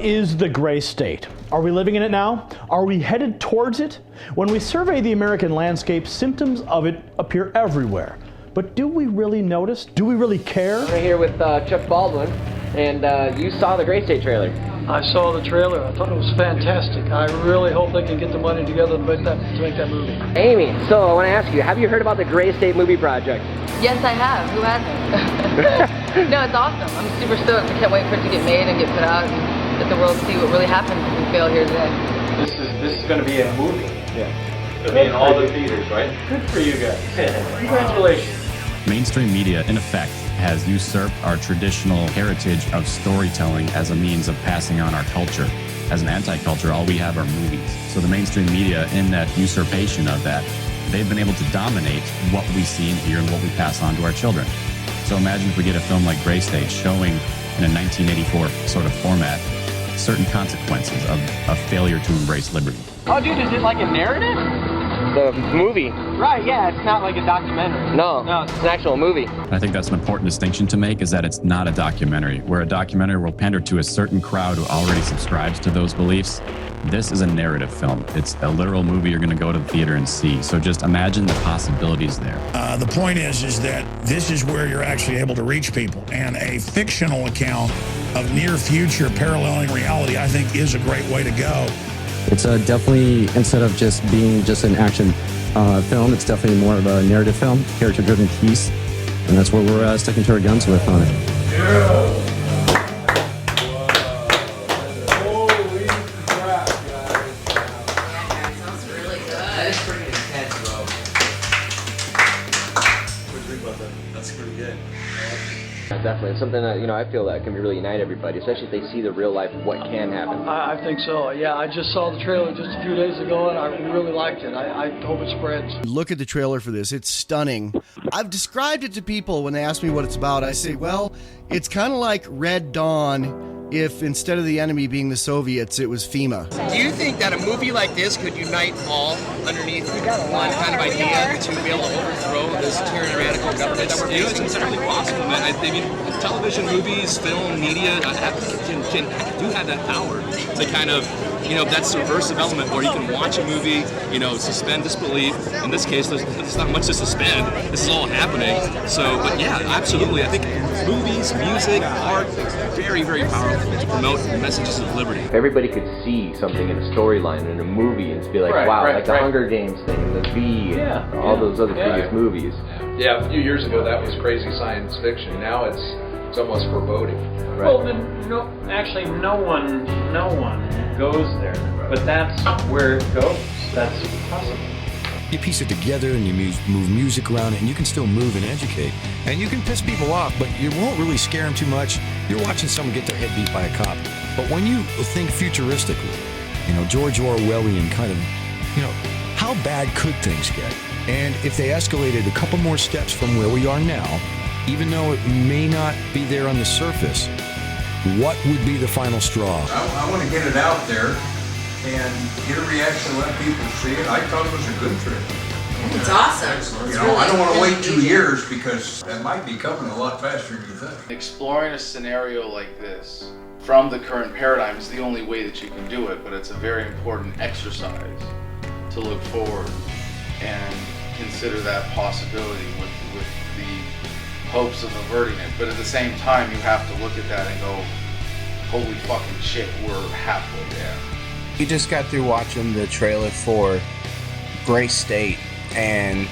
What is the gray state? Are we living in it now? Are we headed towards it? When we survey the American landscape, symptoms of it appear everywhere. But do we really notice? Do we really care? We're here with Chuck Baldwin, and you saw the Gray State trailer. I saw the trailer. I thought it was fantastic. I really hope they can get the money together to make that movie. Amy, so I want to ask you, have you heard about the Gray State movie project? Yes, I have. Who hasn't? No, it's awesome. I'm super stoked. I can't wait for it to get made and get put out and let the world see what really happens if we fail here today. This is going to be a movie. Yeah. It'll be in all the theaters, right? Good for you guys. Congratulations. Mainstream media, in effect, has usurped our traditional heritage of storytelling as a means of passing on our culture. As an anti-culture, all we have are movies. So the mainstream media, in that usurpation of that, they've been able to dominate what we see and hear and what we pass on to our children. So imagine if we get a film like Gray State showing in a 1984 sort of format certain consequences of a failure to embrace liberty. Oh, dude, is it like a narrative? The movie. Right, yeah, it's not like a documentary. No, it's an actual movie. I think that's an important distinction to make, is that it's not a documentary. Where a documentary will pander to a certain crowd who already subscribes to those beliefs, this is a narrative film. It's a literal movie you're going to go to the theater and see. So just imagine the possibilities there. The point is that this is where you're actually able to reach people. And a fictional account of near future paralleling reality, I think, is a great way to go. It's definitely, instead of just being just an action film, it's definitely more of a narrative film, character-driven piece, and that's what we're sticking to our guns with on it. Yeah. Holy crap, guys. That sounds really good. That is pretty intense, bro. What do you think about that? That's pretty good. Definitely. It's something that, I feel that can really unite everybody, especially if they see the real life of what can happen. I think so. Yeah, I just saw the trailer just a few days ago, and I really liked it. I hope it spreads. Look at the trailer for this. It's stunning. I've described it to people when they ask me what it's about. I say, well, it's kind of like Red Dawn if instead of the enemy being the Soviets, it was FEMA. Do you think that a movie like this could unite all underneath one kind of idea to be able to overthrow this tyrannical government that we're facing? It's entirely possible, man. I mean, television, movies, film, media do have that power to kind of, that subversive element where you can watch a movie, suspend disbelief. In this case, there's not much to suspend. This is all happening. So, but yeah, absolutely. I think movies, music, art, very, very powerful to promote messages of liberty. If everybody could see something in a storyline in a movie and be like, the Hunger Games thing, and the V, and all those other previous movies. Yeah, a few years ago that was crazy science fiction. Now it's almost foreboding. Right. Well, no one goes there, but that's where it goes. That's possible. You piece it together and you move music around it, and you can still move and educate. And you can piss people off, but you won't really scare them too much. You're watching someone get their head beat by a cop. But when you think futuristically, George Orwellian kind of, how bad could things get? And if they escalated a couple more steps from where we are now, even though it may not be there on the surface, what would be the final straw? I want to get it out there and get a reaction, let people see it. I thought it was a good trip. It's awesome. It's I don't want to wait 2 years because that might be coming a lot faster than you think. Exploring a scenario like this from the current paradigm is the only way that you can do it, but it's a very important exercise to look forward and consider that possibility with the hopes of averting it. But at the same time, you have to look at that and go, holy fucking shit, we're halfway there. We just got through watching the trailer for Gray State, and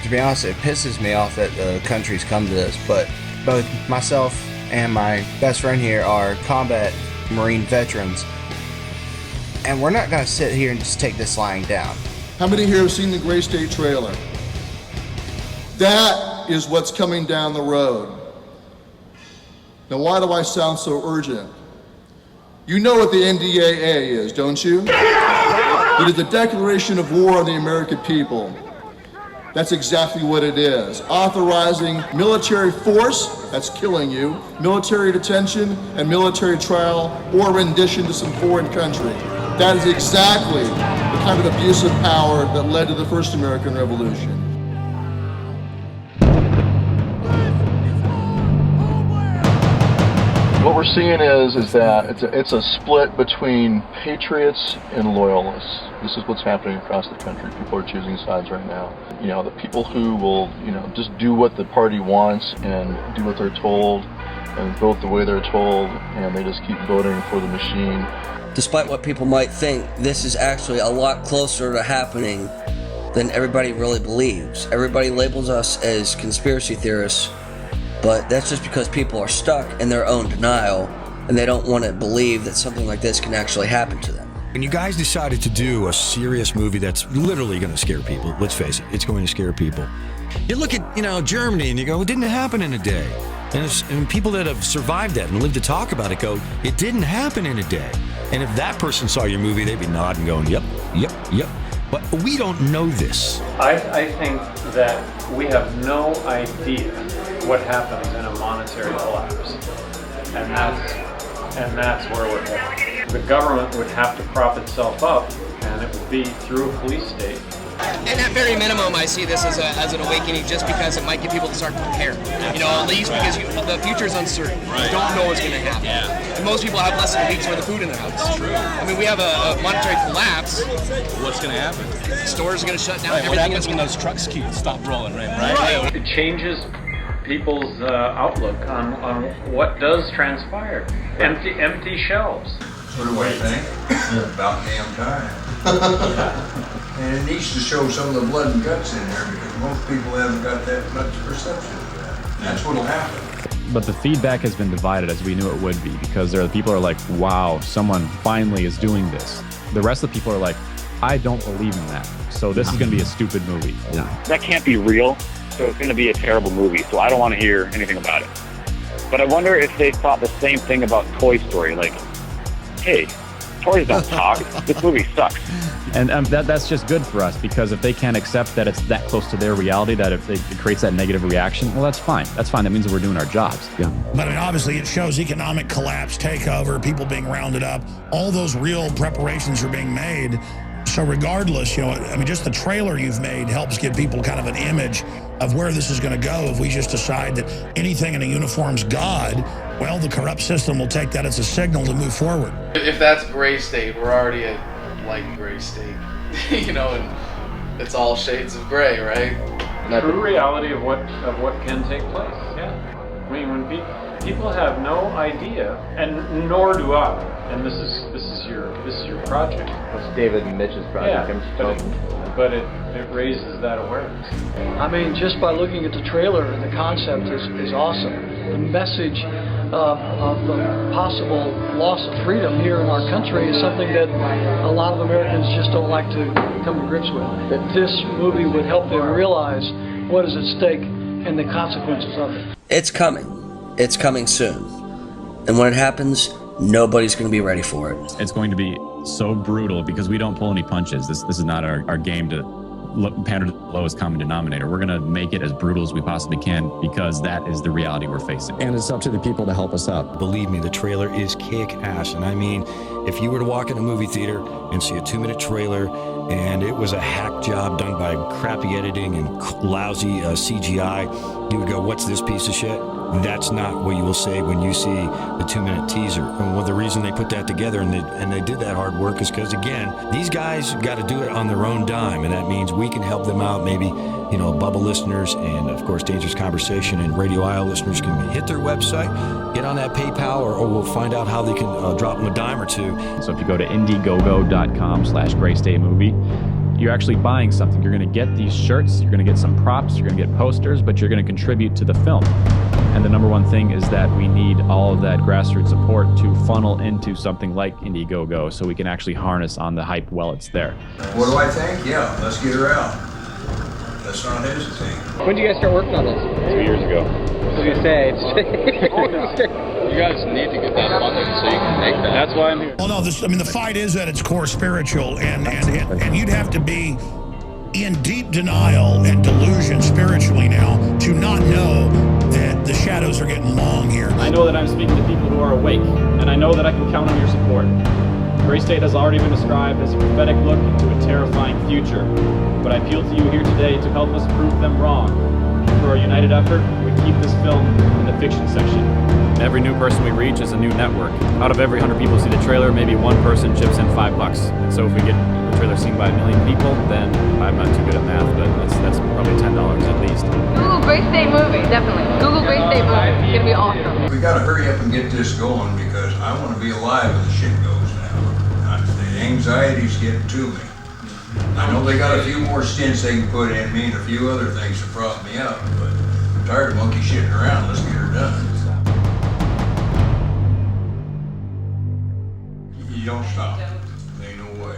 to be honest, it pisses me off that the country's come to this, but both myself and my best friend here are combat Marine veterans, and we're not going to sit here and just take this lying down. How many here have seen the Gray State trailer? That is what's coming down the road. Now, why do I sound so urgent? You know what the NDAA is, don't you? It is a declaration of war on the American people. That's exactly what it is. Authorizing military force, that's killing you, military detention, and military trial or rendition to some foreign country. That is exactly the kind of abuse of power that led to the first American Revolution. What we're seeing is that it's a split between patriots and loyalists. This is what's happening across the country. People are choosing sides right now. You know, the people who will, you know, just do what the party wants and do what they're told and vote the way they're told, and they just keep voting for the machine. Despite what people might think, this is actually a lot closer to happening than everybody really believes. Everybody labels us as conspiracy theorists, but that's just because people are stuck in their own denial and they don't want to believe that something like this can actually happen to them. When you guys decided to do a serious movie that's literally going to scare people, let's face it, it's going to scare people. You look at, you know, Germany and you go, it didn't happen in a day. And people that have survived that and lived to talk about it go, it didn't happen in a day. And if that person saw your movie, they'd be nodding going, yep, yep, yep. But we don't know this. I think that we have no idea what happens in a monetary collapse. And that's where we're headed. The government would have to prop itself up, and it would be through a police state. And at very minimum, I see this as an awakening just because it might get people to start to prepare. You know, at least because the future is uncertain. Right. You don't know what's going to happen. Yeah. And most people have less than a week's worth of food in their house. That's true. I mean, we have a monetary collapse. What's going to happen? Stores are going to shut down. Right, what happens when those trucks stop rolling, right? Right. It changes people's outlook on what does transpire. Empty shelves. What do I think? About damn time. And it needs to show some of the blood and guts in there because most people haven't got that much perception of that. That's what'll happen. But the feedback has been divided, as we knew it would be, because there are people who are like, wow, someone finally is doing this. The rest of the people are like, I don't believe in that. So this is going to be a stupid movie. No. That can't be real, so it's going to be a terrible movie. So I don't want to hear anything about it. But I wonder if they thought the same thing about Toy Story. Like, hey, toys don't talk. This movie sucks. And that's just good for us, because if they can't accept that it's that close to their reality, that if it creates that negative reaction, well, that's fine. That's fine. That means that we're doing our jobs. Yeah. But I mean, obviously, it shows economic collapse, takeover, people being rounded up. All those real preparations are being made. So regardless, you know, I mean, just the trailer you've made helps give people kind of an image of where this is going to go. If we just decide that anything in a uniform's God, well, the corrupt system will take that as a signal to move forward. If that's gray state, we're already at light gray state, you know, and it's all shades of gray, right? True reality of what can take place. Yeah, I mean, when people have no idea, and nor do I. And this is your project. It's David and Mitch's project. Yeah, but it raises that awareness. I mean, just by looking at the trailer, the concept is awesome. The message of the possible loss of freedom here in our country is something that a lot of Americans just don't like to come to grips with. That this movie would help them realize what is at stake and the consequences of it. It's coming. It's coming soon. And when it happens, nobody's going to be ready for it. It's going to be so brutal because we don't pull any punches. This is not our game to pander to the lowest common denominator. We're going to make it as brutal as we possibly can because that is the reality we're facing. And it's up to the people to help us out. Believe me, the trailer is kick-ass. And I mean, if you were to walk in a movie theater and see a 2-minute trailer and it was a hack job done by crappy editing and lousy CGI, you would go, what's this piece of shit? That's not what you will say when you see the 2-minute teaser. And well, the reason they put that together and they did that hard work is because, again, these guys got to do it on their own dime. And that means we can help them out. Maybe, you know, Bubba listeners and, of course, Dangerous Conversation and Radio Isle listeners can hit their website, get on that PayPal, or we'll find out how they can drop them a dime or two. So if you go to indiegogo.com/GrayStateMovie, you're actually buying something. You're going to get these shirts, you're going to get some props, you're going to get posters, but you're going to contribute to the film. And the number one thing is that we need all of that grassroots support to funnel into something like Indiegogo so we can actually harness on the hype while it's there. What do I think? Yeah, let's get her out. Let's not hesitate. When did you guys start working on this? 2 years ago. I was going to say, You guys need to get that funding so you can make that. That's why I'm here. Well, no, the fight is at its core spiritual, and you'd have to be in deep denial and delusion spiritually now to not know that the shadows are getting long here. I know that I'm speaking to people who are awake, and I know that I can count on your support. Gray State has already been described as a prophetic look into a terrifying future, but I appeal to you here today to help us prove them wrong. through our united effort, we keep this film in the fiction section. Every new person we reach is a new network. Out of every 100 people who see the trailer, maybe one person chips in $5. And so if we get the trailer seen by 1 million people, then I'm not too good at math, but that's probably $10 at least. Google Great State Movie, definitely. Google Great State Movie. It's gonna be awesome. We gotta hurry up and get this going because I want to be alive when the shit goes down. The anxiety's getting to me. I know they got a few more stints they can put in me and a few other things to prop me up, but I'm tired of monkey shitting around. Let's get her done. You don't stop. There ain't no way.